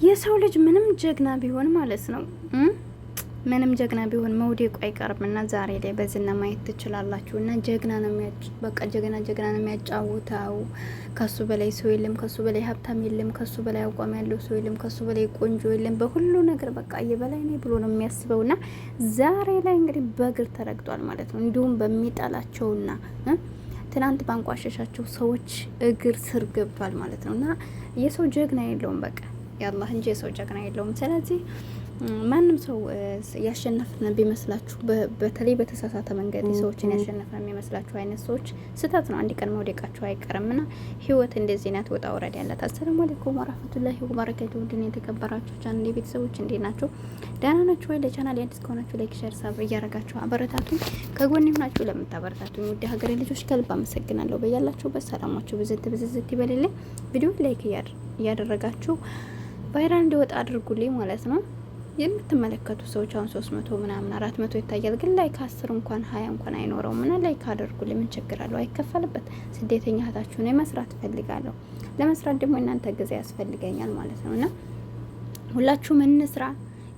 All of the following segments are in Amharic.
የሰው ልጅ ምንም ጀግና ቢሆን ማለት ነው ምንም ጀግና ቢሆን መውደቁ አይቀርም እና ዛሬ ላይ በዝና ማየት ትችላላችሁ። እና ጀግና ነው በቃ ጀግና ነው የሚያጫውተው። ከሱ በላይ ሰው የለም፣ ከሱ በላይ ሀብታም የለም፣ ከሱ በላይ አቋም ያለው ሰው የለም፣ ከሱ በላይ ቆንጆ የለም። በሁሉ ነገር በቃ የበላይ ነኝ ብሎ ነው የሚያስበው። እና ዛሬ ላይ እንግዲህ በእግር ተረግጧል ማለት ነው። እንዲሁም በሚጠላቸውና ትናንት ባንቋሸሻቸው ሰዎች እግር ስር ገብቷል ማለት ነው። እና የሰው ጀግና የለውም በቃ ያላህ እንጂ የሰው ጀግና የለውም። ስለዚህ ማንም ሰው ያሸነፈን ቢመስላችሁ በተለይ በተሳሳተ መንገድ ሰዎችን ያሸነፈን የሚመስላችሁ አይነት ሰዎች ስህተት ነው። አንድ ቀን መውደቃቸው አይቀርምና ህይወት እንደዚህ ናት፣ ወጣ ወረድ ያላት። አሰላሙ አለይኩም ወራህመቱላሂ ወበረካቱሁ። ውድና የተከበራችሁ ቻናሌ ቤተሰቦች እንዴት ናችሁ? ደህና ናችሁ ወይ? ለቻናሌ አዲስ ከሆናችሁ ላይክ፣ ሼር፣ ሳብ እያረጋችሁ አበረታቱኝ። ከጎኔ ሆናችሁ ለምታበረታቱኝ ውድ ሀገሬ ልጆች ከልብ አመሰግናለሁ። በያላችሁበት ሰላማችሁ ብዝት ይበልልኝ። ቪዲዮ ላይክ እያደረጋችሁ ቫይራል እንዲወጣ አድርጉልኝ ማለት ነው። የምትመለከቱ ሰዎች አሁን 300 ምናምን 400 ይታያል፣ ግን ላይክ 10 እንኳን 20 እንኳን አይኖረውም። እና ላይክ አድርጉልኝ፣ ምን ችግር አለው? አይከፈልበት። ስደተኛ እህታችሁ ነው፣ መስራት ፈልጋለሁ። ለመስራት ደግሞ እናንተ ጊዜ ያስፈልገኛል ማለት ነው። እና ሁላችሁም እንስራ።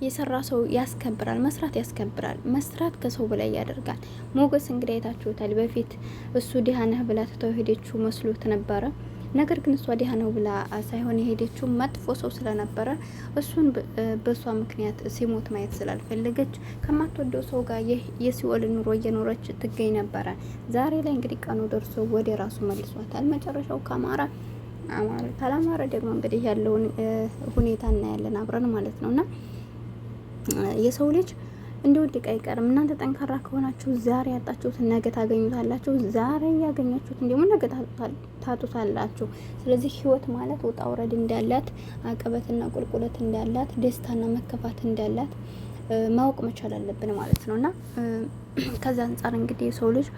የሰራ ሰው ያስከብራል፣ መስራት ያስከብራል። መስራት ከሰው በላይ ያደርጋል። ሞገስ እንግዲህ አይታችሁታል። በፊት እሱ ድሃ ነህ ብላ ትተው ሄደችው መስሎት ነበረ። ነገር ግን እሷ ድሃ ነው ብላ ሳይሆን የሄደችው መጥፎ ሰው ስለነበረ እሱን በሷ ምክንያት ሲሞት ማየት ስላልፈለገች ከማትወደው ሰው ጋር የሲኦል ኑሮ እየኖረች ትገኝ ነበረ። ዛሬ ላይ እንግዲህ ቀኑ ደርሶ ወደ ራሱ መልሷታል። መጨረሻው ካማረ አማረ፣ ካላማረ ደግሞ እንግዲህ ያለውን ሁኔታ እናያለን አብረን ማለት ነውና የሰው ልጅ እንደወደቀ አይቀርም። እናንተ ጠንካራ ከሆናችሁ ዛሬ ያጣችሁትን ነገ ታገኙታላችሁ። ዛሬ ያገኛችሁትን ደግሞ ነገ ታጡታላችሁ። ስለዚህ ህይወት ማለት ውጣ ውረድ እንዳላት፣ አቀበትና ቁልቁለት እንዳላት፣ ደስታና መከፋት እንዳላት ማወቅ መቻል አለብን ማለት ነውና ከዛ አንጻር እንግዲህ የሰው ልጅ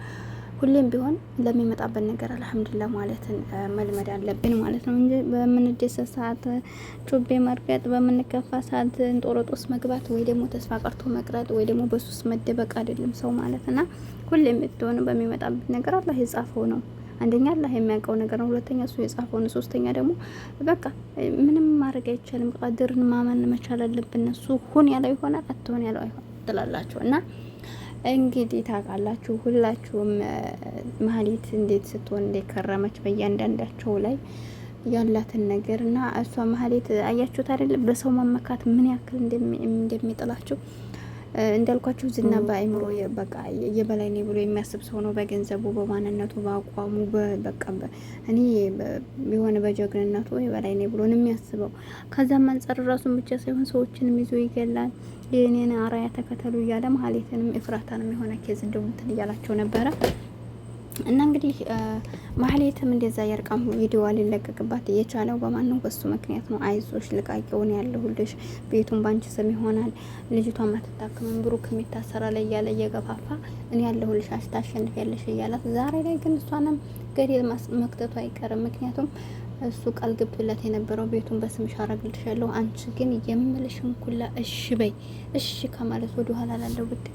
ሁሌም ቢሆን ለሚመጣበት ነገር አልሐምዱሊላህ ማለትን መልመድ አለብን ማለት ነው እንጂ በምንደሰት ሰዓት ጩቤ መርገጥ፣ በምንከፋ ሰዓት እንጦሮጦስ መግባት ወይ ደግሞ ተስፋ ቀርቶ መቅረት ወይ ደግሞ በሱስ መደበቅ አይደለም ሰው ማለትና ሁሌም ብትሆን በሚመጣበት ነገር አላህ የጻፈው ነው። አንደኛ አላህ የሚያውቀው ነገር ነው፣ ሁለተኛ እሱ የጻፈው ነው፣ ሶስተኛ ደግሞ በቃ ምንም ማድረግ አይቻልም። ቀድርን ማመን መቻል አለብን። እሱ ሁን ያለው ይሆናል፣ አትሆን ያለው አይሆን ትላላችሁ እና እንግዲህ ታውቃላችሁ ሁላችሁም ማህሌት እንዴት ስትሆን እንደከረመች በእያንዳንዳቸው ላይ ያላትን ነገር እና እሷ ማህሌት አያችሁት አይደል? በሰው መመካት ምን ያክል እንደሚጥላችሁ እንዳልኳችሁ ዝና በአይምሮ በቃ የበላይ ነኝ ብሎ የሚያስብ ሰው ነው። በገንዘቡ፣ በማንነቱ፣ በአቋሙ በቃ እኔ የሆነ በጀግንነቱ የበላይ ነኝ ብሎ ነው የሚያስበው። ከዛም አንጻር ራሱን ብቻ ሳይሆን ሰዎችንም ይዞ ይገላል። የኔን አራያ ተከተሉ እያለ ማህሌትንም እፍራታንም የሆነ ኬዝ እንደምትል እያላቸው ነበረ። እና እንግዲህ ማህሌትም እንደዛ የርቃም ቪዲዮ ሊለቀቅባት የቻለው በማን ነው? በሱ ምክንያት ነው። አይዞሽ ልቃቂውን ያለሁልሽ፣ ቤቱን ባንቺ ስም ይሆናል፣ ልጅቷ ማትታከምን ብሩክ የሚታሰራ ላይ እያለ እየገፋፋ እኔ ያለሁልሽ አታሸንፍ ያለሽ እያላት፣ ዛሬ ላይ ግን እሷንም ገደል መክተቱ አይቀርም። ምክንያቱም እሱ ቃል ገብቶላት የነበረው ቤቱን በስምሽ አረግልሻለሁ፣ አንቺ ግን የምልሽን ኩላ እሺ በይ። እሺ ከማለት ወደ ኋላ ላለው ብድ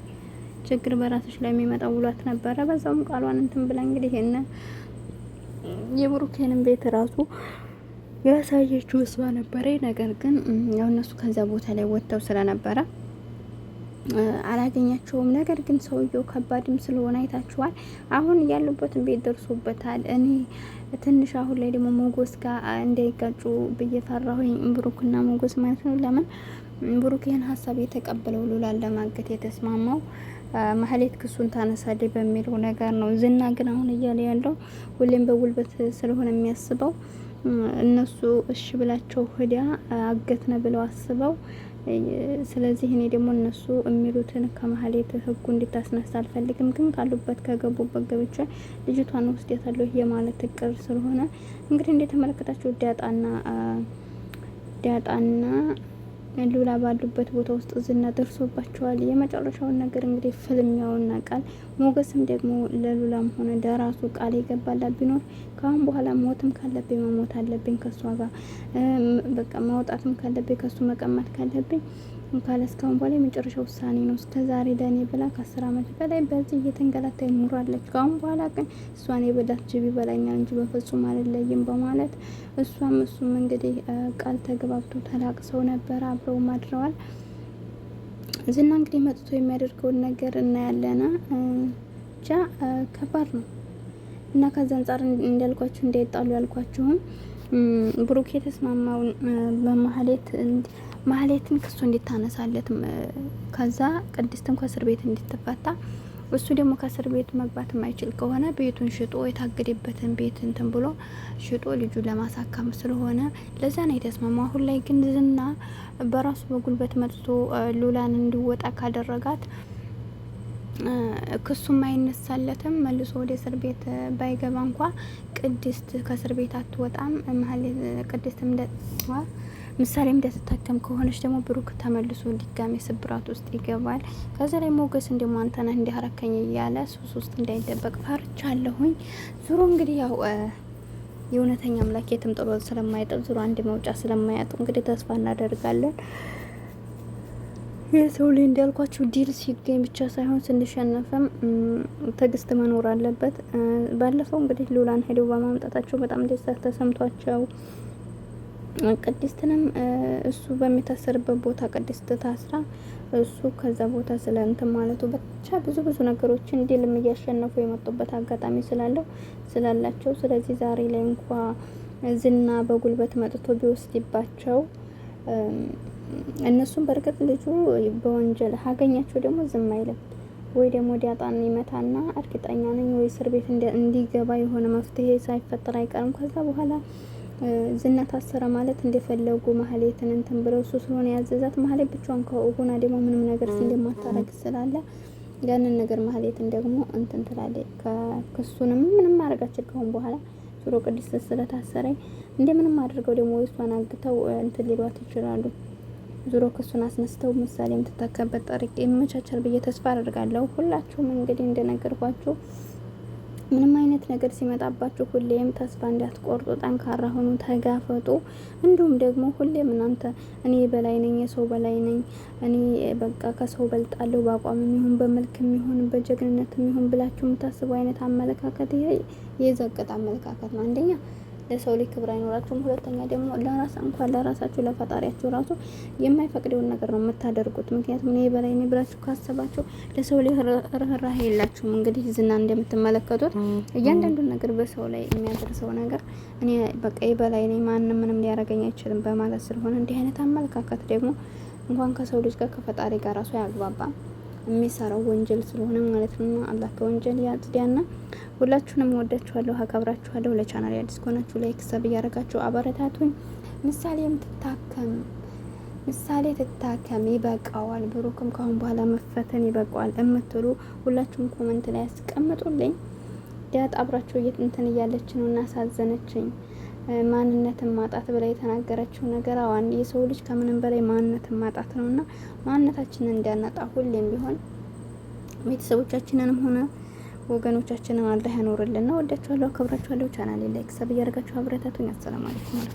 ችግር በራስሽ ላይ የሚመጣው ውሏት ነበረ። በዛውም ቃሏን እንትን ብላ እንግዲህ የብሩኬንን ቤት ራሱ ያሳየችው እሷ ነበረ። ነገር ግን ያው እነሱ ከዛ ቦታ ላይ ወጥተው ስለነበረ አላገኛቸውም። ነገር ግን ሰውየው ከባድም ስለሆነ አይታችኋል። አሁን ያሉበትን ቤት ደርሶበታል። እኔ ትንሽ አሁን ላይ ደግሞ ሞገስ ጋር እንዳይጋጩ ብዬ ፈራሁኝ። ብሩክና ሞገስ ማለት ነው። ለምን ብሩክ ይህን ሀሳብ የተቀበለው ሉላን ለማገት የተስማማው ማህሌት ክሱን ታነሳለች በሚለው ነገር ነው። ዝና ግን አሁን እያለ ያለው ሁሌም በጉልበት ስለሆነ የሚያስበው እነሱ እሺ ብላቸው ሂዳ አገትነ ብለው አስበው፣ ስለዚህ እኔ ደግሞ እነሱ የሚሉትን ከማህሌት ህጉ እንድታስነሳ አልፈልግም፣ ግን ካሉበት ከገቡበት ገብቼ ልጅቷን ወስደታለሁ የማለት እቅድ ስለሆነ እንግዲህ እንደተመለከታችሁ ዳጣና ሉላ ባሉበት ቦታ ውስጥ ዝና ደርሶባቸዋል። የመጨረሻውን ነገር እንግዲህ ፍልሚያውና ቃል ሞገስም ደግሞ ለሉላም ሆነ ለራሱ ቃል የገባላት ቢኖር ከአሁን በኋላ ሞትም ካለብኝ መሞት አለብኝ ከሷ ጋር በቃ ማውጣትም ካለብኝ ከሱ መቀማት ካለብኝ ካለ እስካሁን በኋላ የመጨረሻ ውሳኔ ነው። እስከ ዛሬ ለእኔ ብላ ከ10 ዓመት በላይ በዚህ እየተንገላታ ይኖራለች። ከአሁን በኋላ ግን እሷን የበላች ጅብ ይበላኛል እንጂ በፍጹም አልለይም በማለት እሱም እንግዲህ ቃል ተግባብቶ ተላቅሰው ነበር፣ አብረው አድረዋል። ዝና እንግዲህ መጥቶ የሚያደርገውን ነገር እናያለና ብቻ ከባድ ነው እና ከዛ አንጻር እንዳልኳችሁ እንዳይጣሉ ያልኳችሁም ብሩክ የተስማማውን ማህሌትን ክሱ እንዲታነሳለት ከዛ ቅድስትን ከእስር ቤት እንድትፈታ እሱ ደግሞ ከእስር ቤት መግባት የማይችል ከሆነ ቤቱን ሽጦ የታገደበትን ቤት እንትን ብሎ ሽጦ ልጁን ለማሳከም ስለሆነ ለዛ ነው የተስማማው። አሁን ላይ ግን ዝና በራሱ በጉልበት መጥቶ ሉላን እንዲወጣ ካደረጋት ክሱም አይነሳለትም። መልሶ ወደ እስር ቤት ባይገባ እንኳ ቅድስት ከእስር ቤት አትወጣም። ቅድስትም ምሳሌም እንደተታከም ከሆነች ደግሞ ብሩክ ተመልሶ ድጋሜ ስብራት ውስጥ ይገባል። ከዛ ላይ ሞገስ እንደሞ አንተና እንዲያረከኝ እያለ ሱስ ውስጥ እንዳይደበቅ ፈርቻለሁኝ። ዙሮ እንግዲህ ያው የእውነተኛ አምላክ የትም ጥሎ ስለማይጥል ዙሮ አንድ መውጫ ስለማያጡ እንግዲህ ተስፋ እናደርጋለን። የሰው ልጅ እንዳልኳችሁ ዲል ሲገኝ ብቻ ሳይሆን ስንሸነፍም ትዕግስት መኖር አለበት። ባለፈው እንግዲህ ሉላን ሄደው በማምጣታቸው በጣም ደስታ ተሰምቷቸው ቅድስትንም እሱ በሚታሰርበት ቦታ ቅድስት ታስራ እሱ ከዛ ቦታ ስለ እንትን ማለቱ ብቻ ብዙ ነገሮችን ዲልም እያሸነፉ የመጡበት አጋጣሚ ስላላቸው ስለዚህ ዛሬ ላይ እንኳ ዝና በጉልበት መጥቶ ቢወስድባቸው እነሱም በርግጥ ልጁ በወንጀል ሀገኛቸው ደግሞ ዝም አይልም ወይ ደግሞ ዲያጣን ይመታና እርግጠኛ ነኝ ወይ እስር ቤት እንዲገባ የሆነ መፍትሄ ሳይፈጠር አይቀርም። ከዛ በኋላ ዝና ታሰረ ማለት እንደፈለጉ ማህሌትን እንትን ብለው እሱ ስለሆነ ያዘዛት ማህሌት ብቻዋን ከሆነ ደግሞ ምንም ነገር እንደማታረግ ስላለ ያንን ነገር ማህሌትን ደግሞ እንትን ትላለች። ከክሱንም ምንም ማድረጋችን ከሆነ በኋላ ዙሮ ቅድስት ስለታሰረኝ እንደምንም አድርገው ደግሞ እሷን አግተው እንትን ሊሏት ይችላሉ። ዙሮ ክሱን አስነስተው ምሳሌ የምትታከበት ጠሪቅ ይመቻቻል ብዬ ተስፋ አደርጋለሁ። ሁላችሁም እንግዲህ እንደነገርኳችሁ ምንም አይነት ነገር ሲመጣባችሁ ሁሌም ተስፋ እንዳትቆርጡ፣ ጠንካራ ሆኑ፣ ተጋፈጡ። እንዲሁም ደግሞ ሁሌም እናንተ እኔ በላይ ነኝ፣ የሰው በላይ ነኝ፣ እኔ በቃ ከሰው በልጣለሁ በአቋምም ይሁን በመልክም ይሁን በጀግንነትም ይሁን ብላችሁ የምታስቡ አይነት አመለካከት ይሄ የዘቀጠ አመለካከት ነው። አንደኛ ለሰው ልጅ ክብር አይኖራችሁም። ሁለተኛ ደግሞ ለራሳችሁ ለፈጣሪያችሁ ራሱ የማይፈቅደውን ነገር ነው የምታደርጉት። ምክንያቱም እኔ በላይ ነኝ ብላችሁ ካሰባችሁ ለሰው ልጅ ርህራሄ የላችሁም። እንግዲህ ዝና እንደምትመለከቱት እያንዳንዱ ነገር በሰው ላይ የሚያደርሰው ነገር እኔ በቃ የበላይ ነኝ ማንም ምንም ሊያደርገኝ አይችልም በማለት ስለሆነ እንዲህ አይነት አመለካከት ደግሞ እንኳን ከሰው ልጅ ጋር ከፈጣሪ ጋር ራሱ ያግባባም የሚሰራው ወንጀል ስለሆነ ማለት ነው። አላህ ከወንጀል ያጽዳና። ሁላችሁንም ወዳችኋለሁ፣ አከብራችኋለሁ። ለቻናል አዲስ ከሆናችሁ ላይክ ሰብ እያደረጋችሁ አበረታቱኝ። ምሳሌ ትታከም ይበቃዋል፣ ብሩክም ካሁን በኋላ መፈተን ይበቃዋል እምትሉ ሁላችሁም ኮሜንት ላይ ያስቀምጡልኝ። ዳጣ አብራችሁ እንትን እያለች ነው እና ሳዘነችኝ። ማንነትን ማጣት ብላ የተናገረችው ነገር አዋን የሰው ልጅ ከምንም በላይ ማንነትን ማጣት ነውና ማንነታችንን እንዳናጣ ሁሌም ቢሆን ቤተሰቦቻችንንም ሆነ ወገኖቻችንን አላህ ያኖርልን። ወዳችኋለሁ፣ አከብራችኋለሁ። ቻናሌ ላይክ ሰብ እያደረጋችሁ አብረታቱኝ። አሰላሙ አለይኩም።